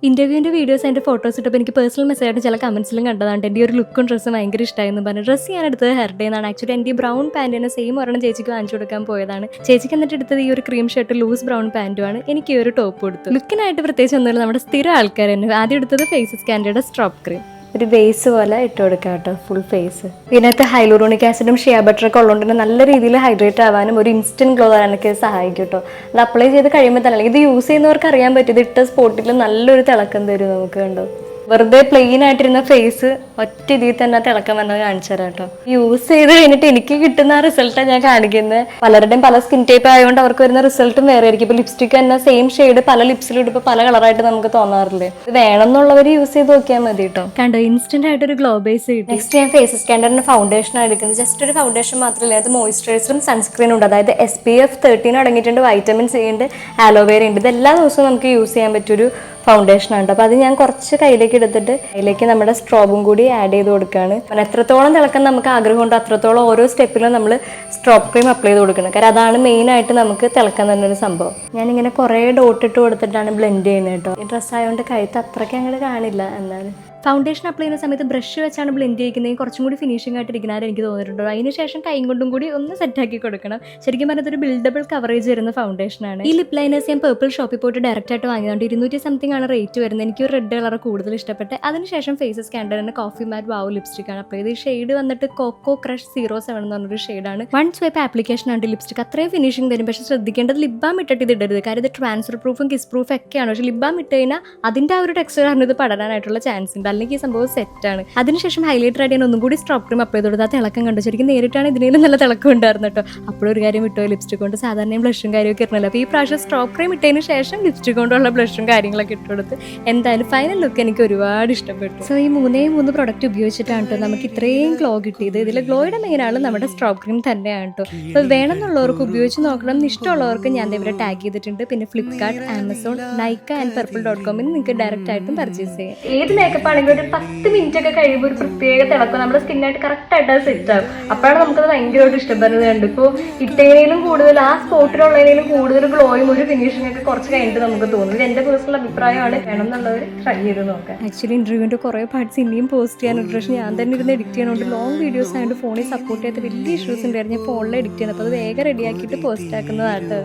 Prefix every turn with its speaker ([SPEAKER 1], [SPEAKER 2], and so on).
[SPEAKER 1] ഇന്റർവ്യൂവിന്റെ videos അതിന്റെ photos ഇട്ടപ്പോൾ എനിക്ക് പേഴ്സണൽ മെസ്സേജ് ആയിട്ട് ചില കമന്റ്സിലും കണ്ടതാണ്. എൻ്റെ ഒരു ലുക്കും ഡ്രസ്സും ഭയങ്കര ഇഷ്ടമായിരുന്നു പറഞ്ഞു. ഡ്രസ്സ് ഞാൻ എടുത്തത് ഹെർഡേ എന്നാണ്. ആക്ച്വലി എൻ്റെ ഈ ബ്രൗൺ പാൻറ്റിന് സെയിം ഒരെണ്ണം ചേച്ചിക്ക് വാങ്ങിച്ചു കൊടുക്കാൻ പോയതാണ്. ചേച്ചിക്ക് എന്നിട്ട് എടുത്തത് ഈ ഒരു ക്രീം ഷർട്ട് ലൂസ് ബ്രൗൺ പാൻറ്റുമാണ്. എനിക്ക് ഈ ഒരു ടോപ്പ് കൊടുത്തു. ലുക്കിനായിട്ട് പ്രത്യേകിച്ച് ഒന്നുമില്ല, നമ്മുടെ സ്ഥിരം ആൾക്കാർ തന്നെ. ആദ്യം എടുത്തത് ഫേസസ് കാൻഡിയുടെ സ്ട്രോപ്പ് ക്രീം, ഒരു ബേസ് പോലെ ഇട്ട് കൊടുക്കാം കേട്ടോ, ഫുൾ ഫേസ്. ഇതിനകത്ത് ഹൈലൂറോണിക് ആസിഡും ഷിയ ബട്ടറൊക്കെ ഉള്ളതുകൊണ്ട് തന്നെ നല്ല രീതിയിൽ ഹൈഡ്രേറ്റ് ആവാനും ഒരു ഇൻസ്റ്റന്റ് ഗ്ലോ തരാനൊക്കെ സഹായിക്കും കേട്ടോ. അത് അപ്ലൈ ചെയ്ത് കഴിയുമ്പോൾ തന്നെ, ഇത് യൂസ് ചെയ്യുന്നവർക്ക് അറിയാൻ പറ്റും, ഇത് ഇട്ട സ്പോട്ടിൽ നല്ലൊരു തിളക്കം തരും നമുക്ക്. കണ്ടോ, വെറുതെ പ്ലെയിൻ ആയിട്ടിരുന്ന ഫേസ് ഒറ്റ ഇതിൽ തന്നെ തിളക്കം വന്നത് കാണിച്ചു തരാം കേട്ടോ. യൂസ് ചെയ്ത് കഴിഞ്ഞിട്ട് എനിക്ക് കിട്ടുന്ന റിസൾട്ടാണ് ഞാൻ കാണിക്കുന്നത്. പലരുടെയും പല സ്കിൻ ടൈപ്പ് ആയതുകൊണ്ട് അവർക്ക് വരുന്ന റിസൾട്ടും വേറെ ആയിരിക്കും. ഇപ്പൊ ലിപ്സ്റ്റിക് തന്നെ സെയിം ഷെയ്ഡ് പല ലിപ്സിലും ഇടുമ്പോൾ പല കളറായിട്ട് നമുക്ക് തോന്നാറില്ലേ. ഇത് വേണമെന്നുള്ളവർ യൂസ് ചെയ്ത് നോക്കിയാൽ മതി കേട്ടോ. കണ്ടോ, ഇൻസ്റ്റന്റ് ആയിട്ട് ഒരു ഗ്ലോ ബേസ് കിട്ടി. നെക്സ്റ്റ് ഞാൻ ഫേസസ് കാൻഡിന്റെ ഫൗണ്ടേഷൻ ആണ് എടുക്കുന്നത്. ജസ്റ്റ് ഒരു ഫൗണ്ടേഷൻ മാത്രമല്ല, അത് മോയിസ്ചറൈസറും സൺസ്ക്രീനും ഉണ്ട്. അതായത് SPF 13 അടങ്ങിയിട്ടുണ്ട്, വൈറ്റമിൻ C ഉണ്ട്, ആലോവേര ഉണ്ട്. ഇത് എല്ലാ ദിവസവും നമുക്ക് യൂസ് ചെയ്യാൻ പറ്റിയൊരു ഫൗണ്ടേഷനാണ്. അപ്പോൾ അത് ഞാൻ കുറച്ച് കയ്യിലേക്ക് എടുത്തിട്ട് അതിലേക്ക് നമ്മുടെ സ്ട്രോബും കൂടി ആഡ് ചെയ്ത് കൊടുക്കുകയാണ്. അപ്പം എത്രത്തോളം തിളക്കം നമുക്ക് ആഗ്രഹമുണ്ടോ അത്രത്തോളം ഓരോ സ്റ്റെപ്പിലും നമ്മൾ സ്ട്രോബ് ക്രീം അപ്ലൈ ചെയ്ത് കൊടുക്കണം. കാരണം അതാണ് മെയിനായിട്ട് നമുക്ക് തിളക്കം തന്നെ ഒരു സംഭവം. ഞാനിങ്ങനെ കുറേ ഡോട്ട് ഇട്ട് കൊടുത്തിട്ടാണ് ബ്ലെൻഡ് ചെയ്യുന്നത് കേട്ടോ. ഈ ഡ്രസ്സ് ആയതുകൊണ്ട് കഴുത്ത് അത്രയ്ക്ക് അങ്ങോട്ട് കാണില്ല. എന്നാലും ഫൗണ്ടേഷൻ അപ്ലൈ ചെയ്യുന്ന സമയത്ത് ബ്രഷ് വെച്ചാണ് ബ്ലെൻഡ് ചെയ്യിക്കുന്നത്, കുറച്ചും കൂടി ഫിനിഷിംഗ് ആയിട്ട് ഇരിക്കുന്നതായിട്ട് എനിക്ക് തോന്നിയിട്ടുണ്ടോ. അതിന് ശേഷം കൈ കൊണ്ടും കൂടി ഒന്ന് സെറ്റാക്കി കൊടുക്കണം. ശരിക്കും പറഞ്ഞാൽ ഒരു ബിൽഡബിൾ കവറേജ് വരുന്ന ഫൗണ്ടേഷനാണ്. ഈ ലിപ് ലൈനേഴ്സ് ഞാൻ പേർപ്പിൾ ഷോപ്പിൽ പോയിട്ട് ഡയറക്റ്റ് ആയിട്ട് വാങ്ങിയതുകൊണ്ട് 200 സംതിങ് ആണ് റേറ്റ് വരുന്നത്. എനിക്ക് ഒരു റെഡ് കളർ കൂടുതൽ ഇഷ്ടപ്പെട്ട്. അതിനുശേഷം ഫേസസ് കാൻഡിന്റെ കോഫി മാറ്റ് വാവ് ലിപ്സ്റ്റിക് ആണ് അപ്ലൈ ചെയ്ത്. ഈ ഷെയ്ഡ് വന്നിട്ട് കോക്കോ ക്രഷ് 07 എന്ന് പറഞ്ഞൊരു ഷെയ്ഡാണ്. 1 സ്വൈപ്പ് ആപ്ലിക്കേഷൻ ആണ് ലിപ്സ്റ്റിക്. അത്രയും ഫിനിഷിംഗ് തരും. പക്ഷേ ശ്രദ്ധിക്കേണ്ടത് ലിപ് ബാം ഇട്ടിട്ട് ഇത് ഇടരുത്. കാര്യം ഇത് ട്രാൻസ്ഫർ പ്രൂഫും കിസ് പ്രൂഫ് ഒക്കെയാണ്. പക്ഷേ ലിപ് ബാം ഇട്ട് കഴിഞ്ഞാൽ അതിന്റെ ആ ഒരു ടെക്സ്ചർ ആണ് ഇത് പടരാനായിട്ടുള്ള ചാൻസ് ഉണ്ട്. അല്ലെങ്കിൽ ഈ സംഭവം സെറ്റാണ്. അതിനുശേഷം ഹൈലൈറ്റർ ആയിട്ട് ഞാൻ ഒന്നും കൂടി സ്ട്രോപ്പ് ക്രീം അപ്ലൈ ചെയ്ത് കൊടുത്ത് ആ തിളക്കം കണ്ടു. ശരിക്കും നേരിട്ടാണ് ഇതിനേലും നല്ല തിളക്കം ഉണ്ടായിരുന്നു കേട്ടോ. അപ്പോഴൊരു കാര്യം വിട്ടോ, ലിപ്സ്റ്റിക് കൊണ്ട് സാധാരണ ബ്ലഷും കാര്യമൊക്കെ ഇറങ്ങില്ല. അപ്പോൾ ഈ പ്രാവശ്യം സ്ട്രോപ്പ് ക്രീം ഇട്ടതിന് ശേഷം ലിപ്സ്റ്റിക് കൊണ്ടുള്ള ബ്ലഷും കാര്യങ്ങളൊക്കെ ഇട്ട് കൊടുത്ത് എന്തായാലും ഫൈനൽ ലുക്ക് എനിക്ക് ഒരുപാട് ഇഷ്ടപ്പെട്ടു. സോ ഈ 3 പ്രൊഡക്റ്റ് ഉപയോഗിച്ചിട്ടാണ് കേട്ടോ നമുക്ക് ഇത്രയും ഗ്ലോ കിട്ടിയത്. ഇതിൽ ഗ്ലോയുടെ മെയിനാണ് നമ്മുടെ സ്ട്രോപ്പ് ക്രീം തന്നെയാണ് കേട്ടോ. അപ്പോൾ വേണമെന്നുള്ളവർക്ക് ഉപയോഗിച്ച് നോക്കണം. ഇഷ്ടമുള്ളവർക്ക് ഞാൻ ഇവരെ ടാഗ് ചെയ്തിട്ടുണ്ട്. പിന്നെ Flipkart, Amazon, Nykaa and purple.com നിങ്ങൾക്ക് ഡയറക്റ്റ് ആയിട്ടും പർച്ചേസ് ചെയ്യാം. ഏത് മേക്കപ്പ് ആണെങ്കിലും ഒരു 10 മിനിറ്റ് ഒക്കെ കഴിയുമ്പോൾ ഒരു പ്രത്യേക തിളക്കം നമ്മുടെ സ്കിന്നായിട്ട് കറക്റ്റ് ആയിട്ട് അത് സെറ്റ് ആകും. അപ്പോഴാണ് നമുക്കത് ഭയങ്കരമായിട്ട് ഇഷ്ടപ്പെടുന്നത്. കണ്ട് ഇപ്പോൾ ഇട്ടേലും കൂടുതൽ ആ സ്പോട്ടിലുള്ളതിനും കൂടുതൽ ഗ്ലോയും ഒരു ഫിനിഷിംഗ് ഒക്കെ കുറച്ച് കഴിഞ്ഞിട്ട് നമുക്ക് തോന്നും. ഇത് എൻ്റെ പേഴ്സണൽ അഭിപ്രായമാണ്. വേണമെന്നുള്ളവർ ട്രൈ ചെയ്ത് നോക്കാം. ആക്ച്വലി ഇന്റർവ്യൂവിൻ്റെ കുറേ പാർട്സ് ഇനിയും പോസ്റ്റ് ചെയ്യാനുണ്ട്. പക്ഷേ ഞാൻ തന്നെ ഇരുന്ന് എഡിറ്റ് ചെയ്യാനുണ്ട്. ലോങ് വീഡിയോസ് ആയതുകൊണ്ട് ഫോണിൽ സപ്പോർട്ട് ചെയ്യാത്ത വലിയ ഇഷ്യൂസ് ഉണ്ടായിരുന്നു. ഞാൻ ഫോണിൽ എഡിറ്റ് ചെയ്യുന്നത്. അപ്പോൾ അത് വേഗം റെഡിയാക്കിയിട്ട് പോസ്റ്റ് ആക്കുന്നതാണ്.